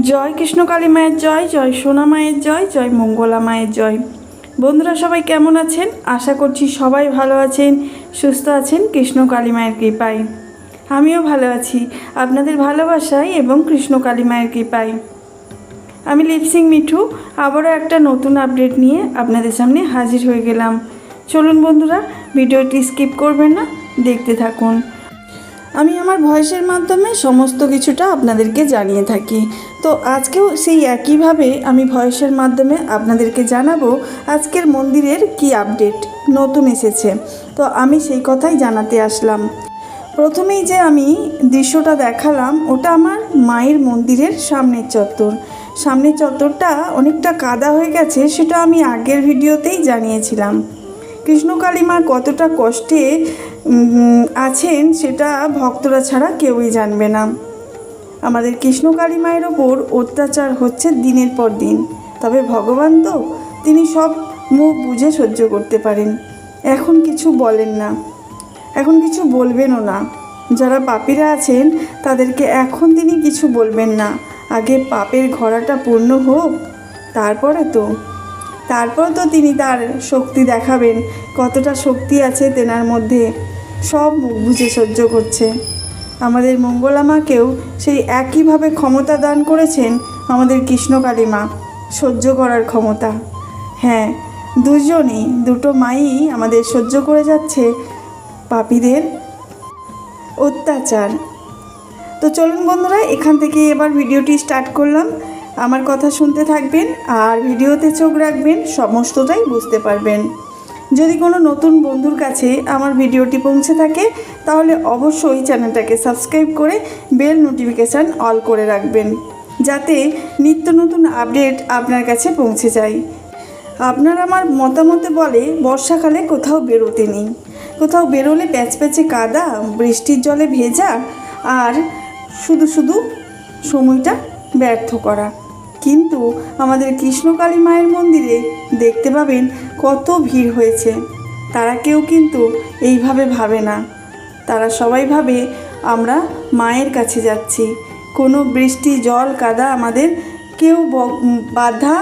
জয় কৃষ্ণকালী মায়ের জয়, জয় সোনা মায়ের জয়, জয় মঙ্গলা মায়ের জয়। বন্ধুরা সবাই কেমন আছেন? আশা করছি সবাই ভালো আছেন, সুস্থ আছেন কৃষ্ণকালী মায়ের কৃপায়। আমিও ভালো আছি আপনাদের ভালোবাসায় এবং কৃষ্ণকালী মায়ের কৃপায়। আমি লিপসিং মিঠু আবারও একটা নতুন আপডেট নিয়ে আপনাদের সামনে হাজির হয়ে গেলাম। চলুন বন্ধুরা, ভিডিওটি স্কিপ করবেন না, দেখতে থাকুন। আমি আমার ভয়েসের মাধ্যমে সমস্ত কিছুটা আপনাদেরকে জানিয়ে থাকি। তো আজকেও সেই একইভাবে আমি ভয়েসের মাধ্যমে আপনাদেরকে জানাবো আজকের মন্দিরের কি আপডেট নতুন এসেছে। তো আমি সেই কথাই জানাতে আসলাম। প্রথমেই যে আমি দৃশ্যটা দেখালাম ওটা আমার মায়ের মন্দিরের সামনের চত্বর। সামনের চত্বরটা অনেকটা কাদা হয়ে গেছে, সেটা আমি আগের ভিডিওতেই জানিয়েছিলাম। কৃষ্ণকালী মা কতটা কষ্টে আছেন সেটা ভক্তরা ছাড়া কেউই জানবে না। আমাদের কৃষ্ণকালী মায়ের ওপর অত্যাচার হচ্ছে দিনের পর দিন, তবে ভগবান তো তিনি সব মুখ বুঝে সহ্য করতে পারেন। এখন কিছু বলেন না, এখন কিছু বলবেনও না। যারা পাপীরা আছেন তাদেরকে এখন তিনি কিছু বলবেন না। আগে পাপের ঘোড়াটা পূর্ণ হোক, তারপরে তো তিনি তার শক্তি দেখাবেন। কতটা শক্তি আছে তেনার মধ্যে, সব মুখ বুঝে সহ্য করছে। আমাদের মঙ্গলা মাকেও সেই একইভাবে ক্ষমতা দান করেছেন আমাদের কৃষ্ণকালী মা, সহ্য করার ক্ষমতা। হ্যাঁ, দুটো মাই আমাদের সহ্য করে যাচ্ছে পাপীদের অত্যাচার। তো চলুন বন্ধুরা, এখান থেকে এবার ভিডিওটি স্টার্ট করলাম। আমার কথা শুনতে থাকবেন আর ভিডিওতে চোখ রাখবেন, সমস্তটাই বুঝতে পারবেন। যদি কোনো নতুন বন্ধুর কাছে আমার ভিডিওটি পৌঁছে থাকে তাহলে অবশ্যই চ্যানেলটাকে সাবস্ক্রাইব করে বেল নোটিফিকেশান অল করে রাখবেন, যাতে নিত্য নতুন আপডেট আপনার কাছে পৌঁছে যায়। আপনার আমার মতামতে বলে বর্ষাকালে কোথাও বেরোতে নেই, কোথাও বেরোলে প্যাচপ্যাচে কাদা, বৃষ্টির জলে ভেজা আর শুধু সময়টা ব্যর্থ করা। কিন্তু আমাদের কৃষ্ণকালী মায়ের মন্দিরে দেখতে পাবেন কত ভিড় হয়েছে। তারা কেউ কিন্তু এইভাবে ভাবে না। তারা সবাই ভাবে আমরা মায়ের কাছে যাচ্ছি, কোনো বৃষ্টি জল কাদা আমাদের কেউ বাধা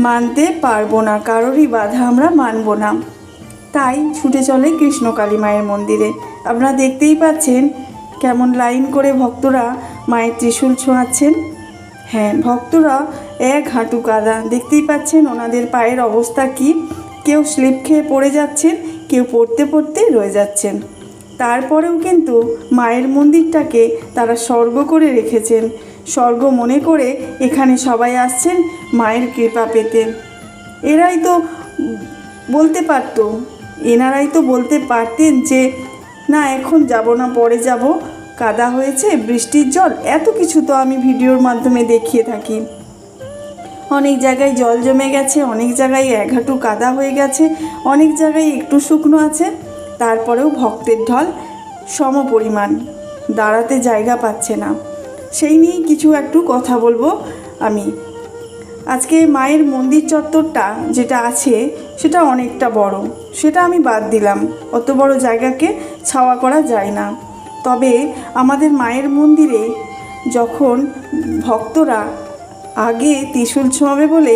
মানতে পারবো না, কারোরই বাধা আমরা মানব না। তাই ছুটে চলে কৃষ্ণকালী মায়ের মন্দিরে। আপনারা দেখতেই পাচ্ছেন কেমন লাইন করে ভক্তরা মায়ের ত্রিশূল ছোঁয়াচ্ছেন। হ্যাঁ, ভক্তরা এক হাঁটু কাদা, দেখতেই পাচ্ছেন ওনাদের পায়ের অবস্থা কি। কেউ স্লিপ খেয়ে পড়ে যাচ্ছেন, কেউ পড়তে পড়তে রয়ে যাচ্ছেন। তারপরেও কিন্তু মায়ের মন্দিরটাকে তারা স্বর্গ করে রেখেছেন। স্বর্গ মনে করে এখানে সবাই আসছেন মায়ের কৃপা পেতে। এনারাই তো বলতে পারতেন যে না, এখন যাব না, পরে যাব, কাদা হয়েছে, বৃষ্টির জল, এত কিছু তো আমি ভিডিওর মাধ্যমে দেখিয়ে থাকি। অনেক জায়গায় জল জমে গেছে, অনেক জায়গায় এক হাঁটু কাদা হয়ে গেছে, অনেক জায়গায় একটু শুকনো আছে। তারপরেও ভক্তের ঢল সম পরিমাণ, দাঁড়াতে জায়গা পাচ্ছে না। সেই নিয়েই কিছু একটু কথা বলবো আমি। আজকে মায়ের মন্দির চত্বরটা যেটা আছে সেটা অনেকটা বড়, সেটা আমি বাদ দিলাম, অত বড় জায়গাকে ছাওয়া করা যায় না। তবে আমাদের মায়ের মন্দিরে যখন ভক্তরা আগে ত্রিশূল ছোঁয়াবে বলে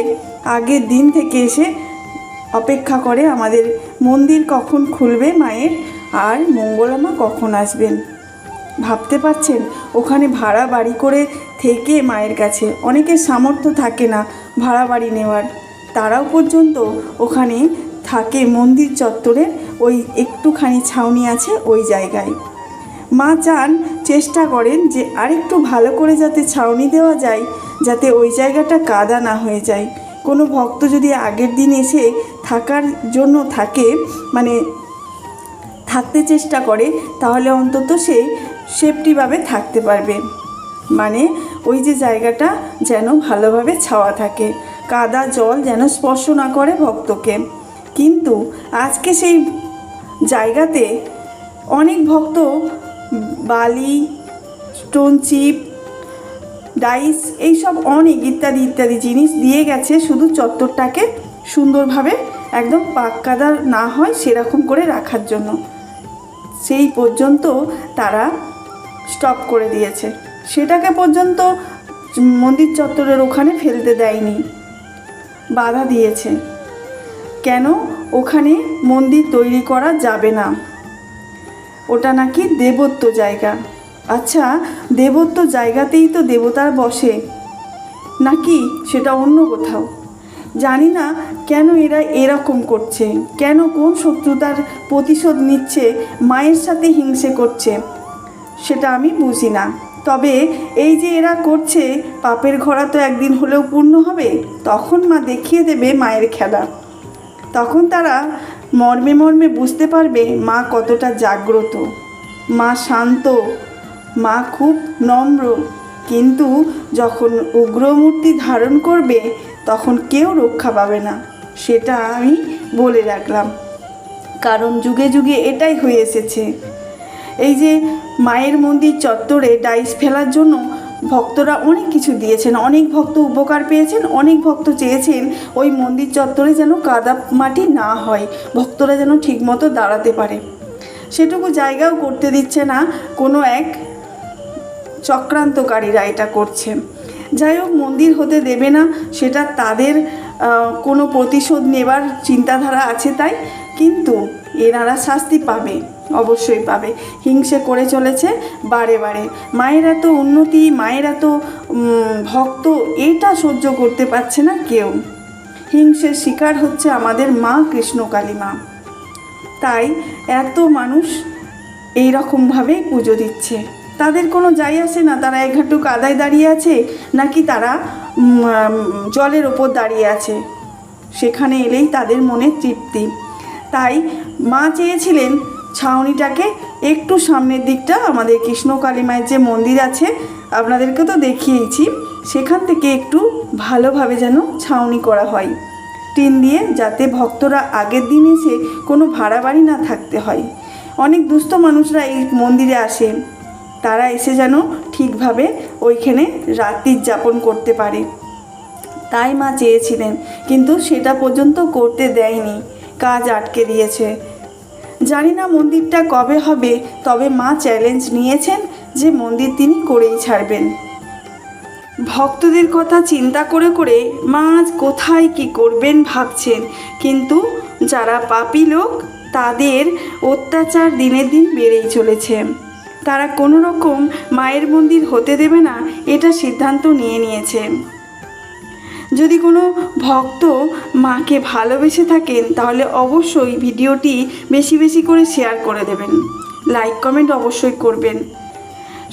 আগের দিন থেকে এসে অপেক্ষা করে আমাদের মন্দির কখন খুলবে মায়ের, আর মঙ্গলা মা কখন আসবেন। ভাবতে পারছেন, ওখানে ভাড়া বাড়ি করে থেকে মায়ের কাছে অনেকের সামর্থ্য থাকে না ভাড়া বাড়ি নেওয়ার, তারাও পর্যন্ত ওখানে থাকে মন্দির চত্বরে ওই একটুখানি ছাউনি আছে ওই জায়গায়। মা চেষ্টা করেন যে আরেকটু ভালো করে যাতে ছাউনি দেওয়া যায়, যাতে ওই জায়গাটা কাদা না হয়ে যায়। কোনো ভক্ত যদি আগের দিন এসে থাকার জন্য থাকতে চেষ্টা করে, তাহলে অন্তত সে সেফটিভাবে থাকতে পারবে। ওই যে জায়গাটা যেন ভালোভাবে ছাওয়া থাকে, কাদা জল যেন স্পর্শ না করে ভক্তকে। কিন্তু আজকে সেই জায়গাতে অনেক ভক্ত বালি, স্টোন চিপ, ডাইস, এইসব অনেক ইত্যাদি জিনিস দিয়ে গেছে শুধু চত্বরটাকে সুন্দরভাবে একদম পাক কাদা না হয় সেরকম করে রাখার জন্য। সেই পর্যন্ত তারা স্টপ করে দিয়েছে, সেটাকে পর্যন্ত মন্দির চত্বরের ওখানে ফেলতে দেয়নি, বাধা দিয়েছে। কেন ওখানে মন্দির তৈরি করা যাবে না, ওটা নাকি দেবত্ব জায়গা। আচ্ছা, দেবত্ব জায়গাতেই তো দেবতার বসে, নাকি সেটা অন্য কোথাও? জানি না কেন এরা এরকম করছে, কেন কোন শত্রুতার প্রতিশোধ নিচ্ছে, মায়ের সাথে হিংসে করছে, সেটা আমি বুঝি না। তবে এই যে এরা করছে, পাপের ঘোড়া তো একদিন হলেও পূর্ণ হবে, তখন মা দেখিয়ে দেবে মায়ের খেলা। তখন তারা মর্মে মর্মে বুঝতে পারবে মা কতটা জাগ্রত, মা শান্ত, মা খুব নম্র। কিন্তু যখন উগ্রমূর্তি ধারণ করবে তখন কেউ রক্ষা পাবে না, সেটা আমি বলে রাখলাম। কারণ যুগে যুগে এটাই হয়ে এসেছে। এই যে মায়ের মন্দির চত্বরে ডাইস ফেলার জন্য ভক্তরা অনেক কিছু দিয়েছেন, অনেক ভক্ত উপকার পেয়েছেন, অনেক ভক্ত চেয়েছেন ওই মন্দির চত্বরে যেন কাদা মাটি না হয়, ভক্তরা যেন ঠিকমতো দাঁড়াতে পারে। সেটুকু জায়গাও করতে দিচ্ছে না, কোনো এক চক্রান্তকারীরা এটা করছে। যাই হোক, মন্দির হতে দেবে না, সেটা তাদের কোনো প্রতিশোধ নেবার চিন্তাধারা আছে তাই, কিন্তু এনারা শাস্তি পাবে, অবশ্যই পাবে। হিংসে করে চলেছে বারে বারে। মায়ের এত উন্নতি, মায়ের এত ভক্ত, এটা সহ্য করতে পারছে না কেউ। হিংসের শিকার হচ্ছে আমাদের মা কৃষ্ণকালী মা। তাই এত মানুষ এই রকমভাবেই পুজো দিচ্ছে। তাদের কোনো যাই আসে না তারা এক ঘাটু কাদায় দাঁড়িয়ে আছে নাকি তারা জলের ওপর দাঁড়িয়ে আছে, সেখানে এলেই তাদের মনে তৃপ্তি। তাই মা চেয়েছিলেন ছাউনিটাকে একটু সামনের দিকটা, আমাদের কৃষ্ণকালী মায়ের যে মন্দির আছে আপনাদেরকে তো দেখিয়েছি, সেখান থেকে একটু ভালোভাবে যেন ছাউনি করা হয় টিন দিয়ে, যাতে ভক্তরা আগের দিন এসে কোনো ভাড়া বাড়ি না থাকতে হয়। অনেক দুস্থ মানুষরা এই মন্দিরে আসে, তারা এসে যেন ঠিকভাবে ওইখানে রাত্রি যাপন করতে পারে, তাই মা চেয়েছিলেন। কিন্তু সেটা পর্যন্ত করতে দেয়নি, কাজ আটকে দিয়েছে। জানি না মন্দিরটা কবে হবে, তবে মা চ্যালেঞ্জ নিয়েছেন যে মন্দির তিনি করেই ছাড়বেন। ভক্তদের কথা চিন্তা করে করে মা আজ কোথায় কী করবেন ভাবছেন, কিন্তু যারা পাপী লোক তাদের অত্যাচার দিনের দিন বেড়েই চলেছে। তারা কোনো রকম মায়ের মন্দির হতে দেবে না, এটা সিদ্ধান্ত নিয়ে নিয়েছে। যদি কোনো ভক্ত মাকে ভালোবেসে থাকেন তাহলে অবশ্যই ভিডিওটি বেশি বেশি করে শেয়ার করে দেবেন, লাইক কমেন্ট অবশ্যই করবেন।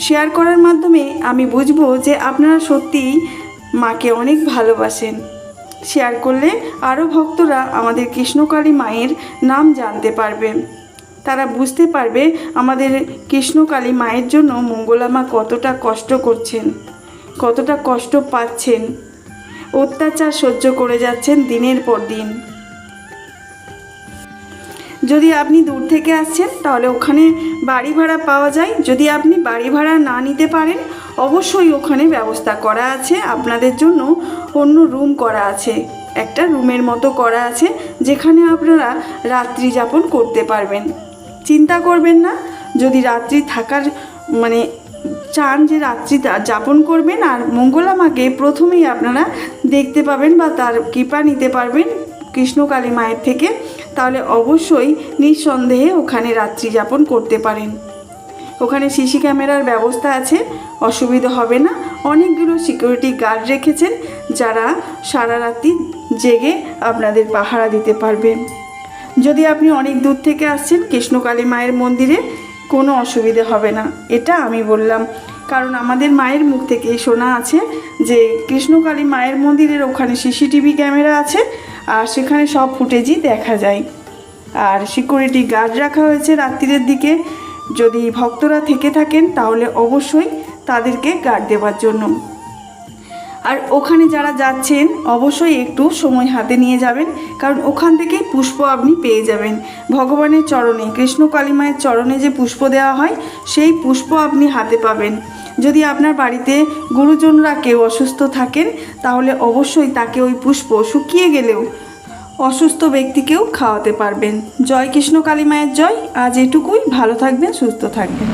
শেয়ার করার মাধ্যমে আমি বুঝবো যে আপনারা সত্যিই মাকে অনেক ভালোবাসেন। শেয়ার করলে আরও ভক্তরা আমাদের কৃষ্ণকালী মায়ের নাম জানতে পারবে, তারা বুঝতে পারবে আমাদের কৃষ্ণকালী মায়ের জন্য মঙ্গলা মা কতটা কষ্ট করছেন, কতটা কষ্ট পাচ্ছেন, অত্যাচার সহ্য করে যাচ্ছেন দিনের পর দিন। যদি আপনি দূর থেকে আসছেন তাহলে ওখানে বাড়ি ভাড়া পাওয়া যায়। যদি আপনি বাড়ি ভাড়া না নিতে পারেন, অবশ্যই ওখানে ব্যবস্থা করা আছে আপনাদের জন্য, অন্য রুম করা আছে, একটা রুমের মতো করা আছে যেখানে আপনারা রাত্রি যাপন করতে পারবেন। চিন্তা করবেন না, যদি রাত্রি থাকার চান যে রাত্রি যাপন করবেন আর মঙ্গলা মাকে প্রথমেই আপনারা দেখতে পাবেন বা তার কৃপা নিতে পারবেন কৃষ্ণকালী মায়ের থেকে, তাহলে অবশ্যই নিঃসন্দেহে ওখানে রাত্রি যাপন করতে পারেন। ওখানে সিসি ক্যামেরার ব্যবস্থা আছে, অসুবিধা হবে না। অনেকগুলো সিকিউরিটি গার্ড রেখেছেন যারা সারা রাত্রি জেগে আপনাদের পাহারা দিতে পারবে। যদি আপনি অনেক দূর থেকে আসছেন কৃষ্ণকালী মায়ের মন্দিরে, কোনো অসুবিধা হবে না, এটা আমি বললাম। কারণ আমাদের মায়ের মুখ থেকে শোনা আছে যে কৃষ্ণকালী মায়ের মন্দিরের ওখানে সিসিটিভি ক্যামেরা আছে আর সেখানে সব ফুটেজই দেখা যায়। আর সিকিউরিটি গার্ড রাখা হয়েছে রাত্রির দিকে, যদি ভক্তরা থেকে থাকেন তাহলে অবশ্যই তাদেরকে গার্ড দেওয়ার জন্য। আর ওখানে যারা যাচ্ছেন অবশ্যই একটু সময় হাতে নিয়ে যাবেন, কারণ ওখান থেকেই পুষ্প আপনি পেয়ে যাবেন। ভগবানের চরণে, কৃষ্ণকালী মায়ের চরণে যে পুষ্প দেওয়া হয় সেই পুষ্প আপনি হাতে পাবেন। যদি আপনার বাড়িতে গুরুজনরা কেউ অসুস্থ থাকেন তাহলে অবশ্যই তাকে ওই পুষ্প শুকিয়ে গেলেও অসুস্থ ব্যক্তিকেও খাওয়াতে পারবেন। জয় কৃষ্ণকালী মায়ের জয়। আজ এটুকুই, ভালো থাকবেন, সুস্থ থাকবেন।